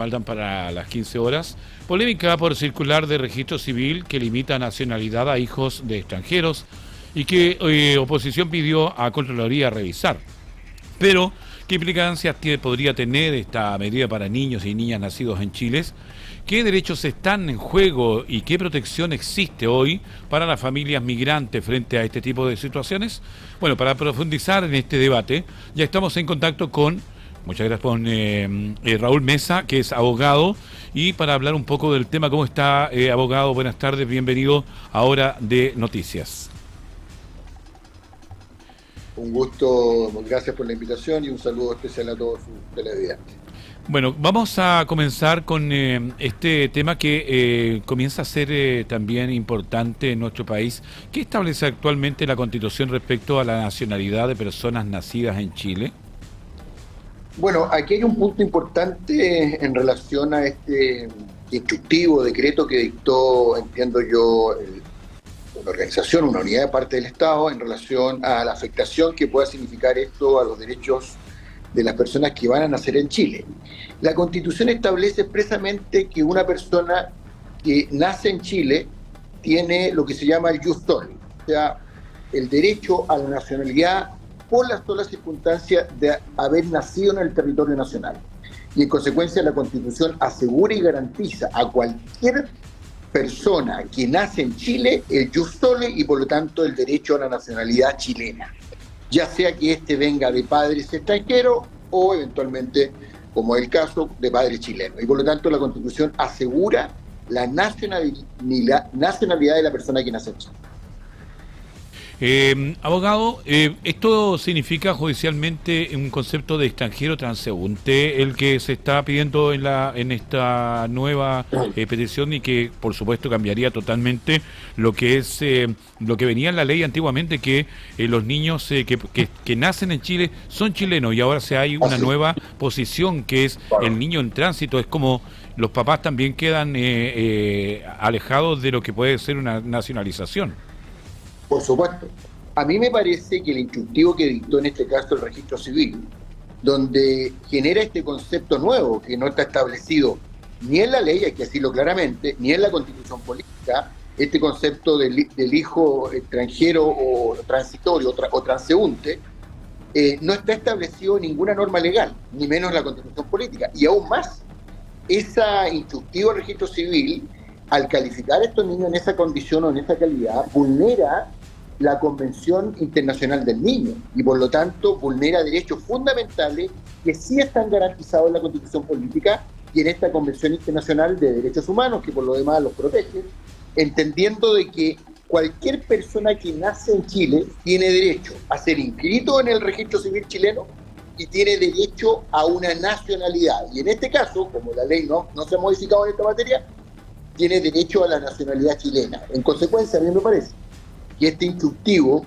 Faltan para las 15 horas. Polémica por circular de registro civil que limita nacionalidad a hijos de extranjeros y que oposición pidió a Contraloría revisar. Pero, ¿qué implicancias podría tener esta medida para niños y niñas nacidos en Chile? ¿Qué derechos están en juego y qué protección existe hoy para las familias migrantes frente a este tipo de situaciones? Bueno, para profundizar en este debate, ya estamos en contacto con... Muchas gracias con Raúl Mesa, que es abogado, y para hablar un poco del tema. ¿Cómo está, abogado? Buenas tardes, bienvenido a Hora de Noticias. Un gusto, gracias por la invitación y un saludo especial a todos sus televidentes. Bueno, vamos a comenzar con este tema que comienza a ser también importante en nuestro país. ¿Qué establece actualmente la Constitución respecto a la nacionalidad de personas nacidas en Chile? Bueno, aquí hay un punto importante en relación a este instructivo decreto que dictó, entiendo yo, una organización, una unidad de parte del Estado en relación a la afectación que pueda significar esto a los derechos de las personas que van a nacer en Chile. La Constitución establece expresamente que una persona que nace en Chile tiene lo que se llama el jus soli, o sea, el derecho a la nacionalidad por la sola circunstancia de haber nacido en el territorio nacional. Y en consecuencia la Constitución asegura y garantiza a cualquier persona que nace en Chile el jus soli y por lo tanto el derecho a la nacionalidad chilena, ya sea que éste venga de padres extranjeros o eventualmente, como es el caso, de padres chilenos. Y por lo tanto la Constitución asegura la nacionalidad de la persona que nace en Chile. Abogado, ¿esto significa judicialmente un concepto de extranjero transeúnte, el que se está pidiendo en esta nueva petición y que por supuesto cambiaría totalmente lo que es lo que venía en la ley antiguamente, que los niños que nacen en Chile son chilenos y ahora hay una nueva posición que es el niño en tránsito? Es como los papás también quedan alejados de lo que puede ser una nacionalización. Por supuesto. A mí me parece que el instructivo que dictó en este caso el registro civil, donde genera este concepto nuevo que no está establecido ni en la ley, hay que decirlo claramente, ni en la Constitución política, este concepto del hijo extranjero o transitorio o transeúnte, no está establecido en ninguna norma legal, ni menos en la Constitución política. Y aún más, ese instructivo del registro civil, al calificar a estos niños en esa condición o en esa calidad, vulnera la Convención Internacional del Niño y por lo tanto vulnera derechos fundamentales que sí están garantizados en la Constitución política y en esta Convención Internacional de Derechos Humanos, que por lo demás los protege, entendiendo de que cualquier persona que nace en Chile tiene derecho a ser inscrito en el registro civil chileno y tiene derecho a una nacionalidad. Y en este caso, como la ley no se ha modificado en esta materia, tiene derecho a la nacionalidad chilena. En consecuencia, a mí me parece que este instructivo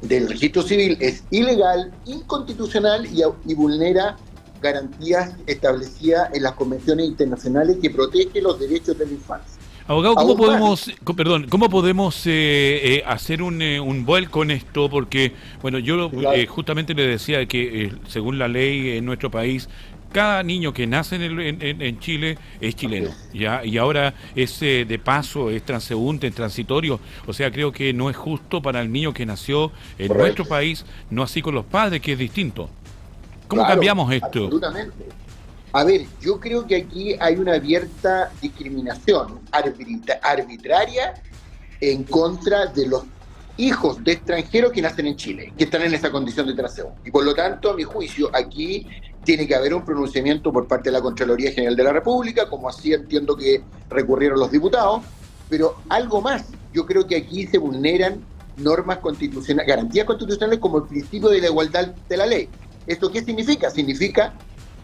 del registro civil es ilegal, inconstitucional y vulnera garantías establecidas en las convenciones internacionales que protegen los derechos de la infancia. Abogado, ¿cómo podemos hacer un vuelco en esto? Porque, bueno, yo justamente le decía que según la ley en nuestro país, cada niño que nace en Chile es chileno, ¿ya? Y ahora es de paso, es transeúnte, es transitorio. O sea, creo que no es justo para el niño que nació en nuestro país, no así con los padres, que es distinto. ¿Cómo cambiamos esto? Absolutamente. A ver, yo creo que aquí hay una abierta discriminación arbitraria en contra de los hijos de extranjeros que nacen en Chile, que están en esa condición de transeúnte. Y por lo tanto, a mi juicio, aquí tiene que haber un pronunciamiento por parte de la Contraloría General de la República, como así entiendo que recurrieron los diputados, pero algo más, yo creo que aquí se vulneran normas constitucionales, garantías constitucionales como el principio de la igualdad de la ley. ¿Esto qué significa? Significa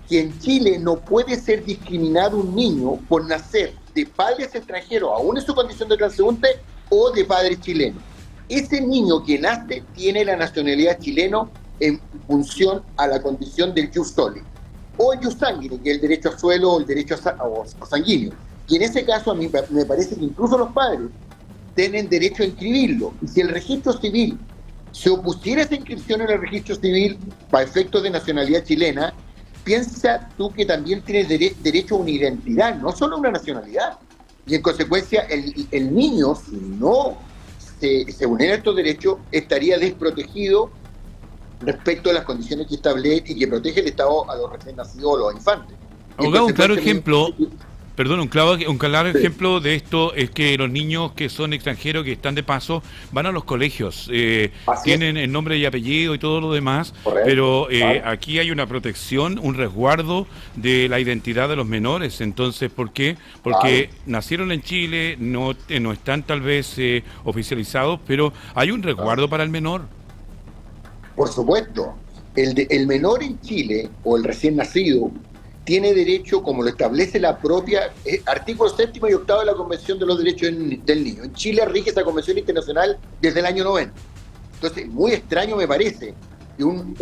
que en Chile no puede ser discriminado un niño por nacer de padres extranjeros, aún en su condición de transeúnte, o de padres chilenos. Ese niño que nace tiene la nacionalidad chilena en función a la condición del jus soli o el jus sanguinis, que es el derecho a suelo o el derecho a sanguíneo. Y en ese caso a mí me parece que incluso los padres tienen derecho a inscribirlo. Y si el registro civil se opusiera a esa inscripción en el registro civil para efectos de nacionalidad chilena, piensa tú que también tienes derecho a una identidad, no solo a una nacionalidad. Y en consecuencia, el niño, si no se vulnera estos derechos, estaría desprotegido respecto a las condiciones que establece y que protege el Estado a los recién nacidos o los infantes. Abogado, un claro ejemplo, un claro ejemplo de esto es que los niños que son extranjeros, que están de paso, van a los colegios, tienen el nombre y apellido y todo lo demás, correcto, pero aquí hay una protección, un resguardo de la identidad de los menores. Entonces, ¿por qué? Porque nacieron en Chile, no están tal vez oficializados, pero hay un resguardo para el menor. Por supuesto, el menor en Chile, o el recién nacido, tiene derecho, como lo establece la propia artículo 7º y 8º de la Convención de los Derechos del Niño. En Chile rige esa convención internacional desde el año 90. Entonces, muy extraño me parece que un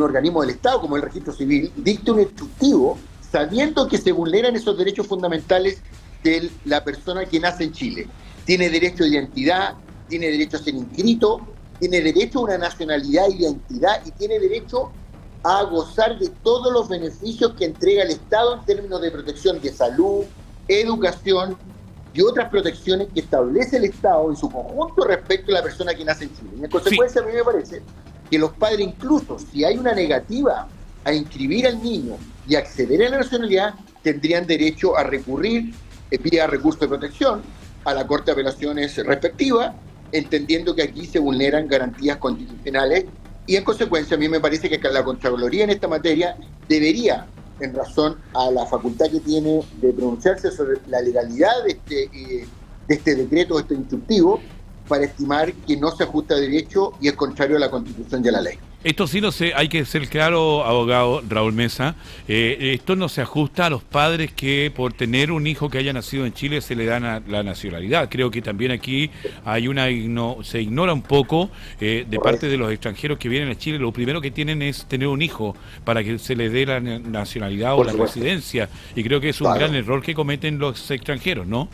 organismo del Estado, como el Registro Civil, dicte un instructivo sabiendo que se vulneran esos derechos fundamentales de la persona que nace en Chile. Tiene derecho a identidad, tiene derecho a ser inscrito, tiene derecho a una nacionalidad e identidad y tiene derecho a gozar de todos los beneficios que entrega el Estado en términos de protección de salud, educación y otras protecciones que establece el Estado en su conjunto respecto a la persona que nace en Chile. Y en consecuencia, a mí me parece que los padres, incluso si hay una negativa a inscribir al niño y acceder a la nacionalidad, tendrían derecho a recurrir vía recurso de protección a la Corte de Apelaciones respectiva, entendiendo que aquí se vulneran garantías constitucionales. Y en consecuencia, a mí me parece que la Contraloría en esta materia debería, en razón a la facultad que tiene de pronunciarse sobre la legalidad de este decreto, de este instructivo, para estimar que no se ajusta a derecho y es contrario a la Constitución y a la ley. Esto sí, no sé, hay que ser claro, abogado Raúl Mesa, esto no se ajusta a los padres que por tener un hijo que haya nacido en Chile se le dan la nacionalidad. Creo que también aquí hay se ignora un poco de parte de los extranjeros que vienen a Chile. Lo primero que tienen es tener un hijo para que se les dé la nacionalidad o la residencia. Y creo que es un gran error que cometen los extranjeros, ¿no?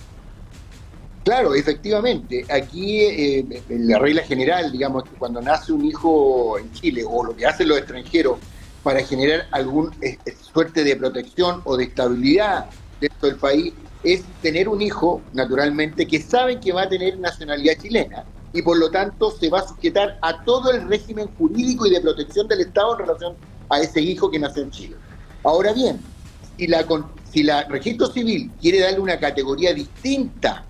Claro, efectivamente. Aquí la regla general, digamos, que cuando nace un hijo en Chile, o lo que hacen los extranjeros para generar alguna suerte de protección o de estabilidad dentro del país, es tener un hijo, naturalmente, que saben que va a tener nacionalidad chilena y por lo tanto se va a sujetar a todo el régimen jurídico y de protección del Estado en relación a ese hijo que nació en Chile. Ahora bien, si la Registro Civil quiere darle una categoría distinta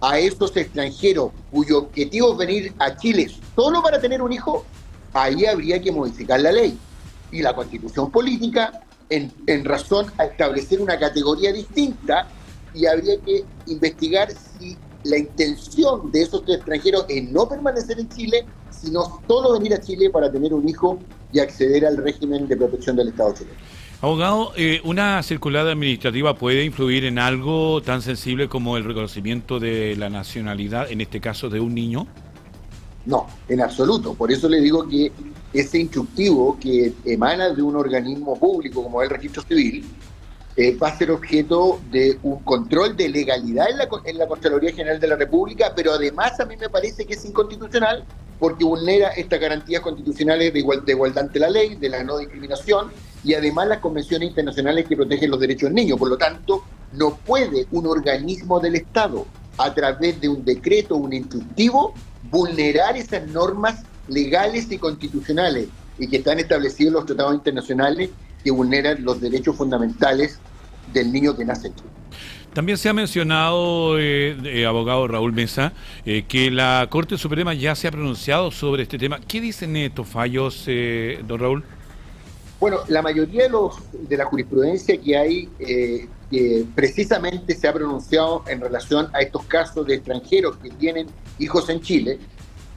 a estos extranjeros cuyo objetivo es venir a Chile solo para tener un hijo, ahí habría que modificar la ley y la Constitución política en razón a establecer una categoría distinta, y habría que investigar si la intención de esos extranjeros es no permanecer en Chile, sino solo venir a Chile para tener un hijo y acceder al régimen de protección del Estado chileno. Abogado, ¿una circular administrativa puede influir en algo tan sensible como el reconocimiento de la nacionalidad, en este caso de un niño? No, en absoluto. Por eso le digo que ese instructivo que emana de un organismo público como es el Registro Civil va a ser objeto de un control de legalidad en la Contraloría General de la República, pero además a mí me parece que es inconstitucional porque vulnera estas garantías constitucionales de igualdad ante la ley, de la no discriminación, y además las convenciones internacionales que protegen los derechos del niño. Por lo tanto, no puede un organismo del Estado, a través de un decreto o un instructivo, vulnerar esas normas legales y constitucionales y que están establecidos en los tratados internacionales que vulneran los derechos fundamentales del niño que nace en Chile. También se ha mencionado, abogado Raúl Mesa, que la Corte Suprema ya se ha pronunciado sobre este tema. ¿Qué dicen estos fallos, don Raúl? Bueno, la mayoría de la jurisprudencia que hay, que precisamente se ha pronunciado en relación a estos casos de extranjeros que tienen hijos en Chile,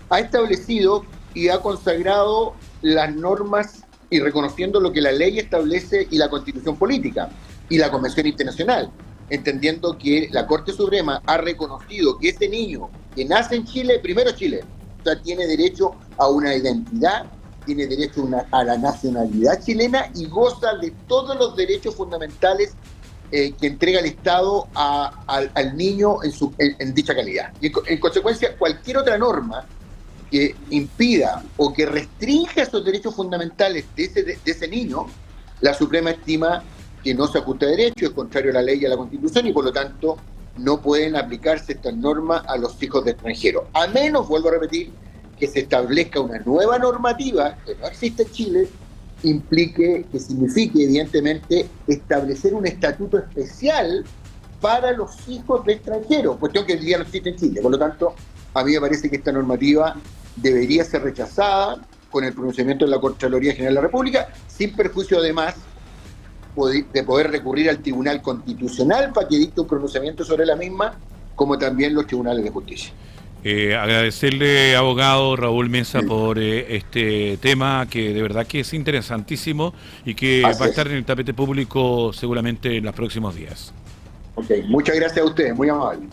ha establecido y ha consagrado las normas y reconociendo lo que la ley establece y la Constitución política y la Convención Internacional, entendiendo que la Corte Suprema ha reconocido que ese niño que nace en Chile, primero chileno, o sea, tiene derecho a una identidad, tiene derecho a la nacionalidad chilena y goza de todos los derechos fundamentales que entrega el Estado al niño en dicha calidad. Y en consecuencia, cualquier otra norma que impida o que restrinja esos derechos fundamentales de ese niño La Suprema estima que no se ajusta a derecho, es contrario a la ley y a la Constitución, y por lo tanto no pueden aplicarse estas normas a los hijos de extranjeros. A menos, vuelvo a repetir, que se establezca una nueva normativa que no existe en Chile, que signifique, evidentemente, establecer un estatuto especial para los hijos de extranjeros, cuestión que hoy día no existe en Chile. Por lo tanto, a mí me parece que esta normativa debería ser rechazada con el pronunciamiento de la Contraloría General de la República, sin perjuicio además de poder recurrir al Tribunal Constitucional para que dicte un pronunciamiento sobre la misma, como también los tribunales de justicia. Agradecerle, abogado Raúl Mesa, por este tema que de verdad que es interesantísimo y que va a estar en el tapete público seguramente en los próximos días. Ok, muchas gracias a ustedes, muy amable.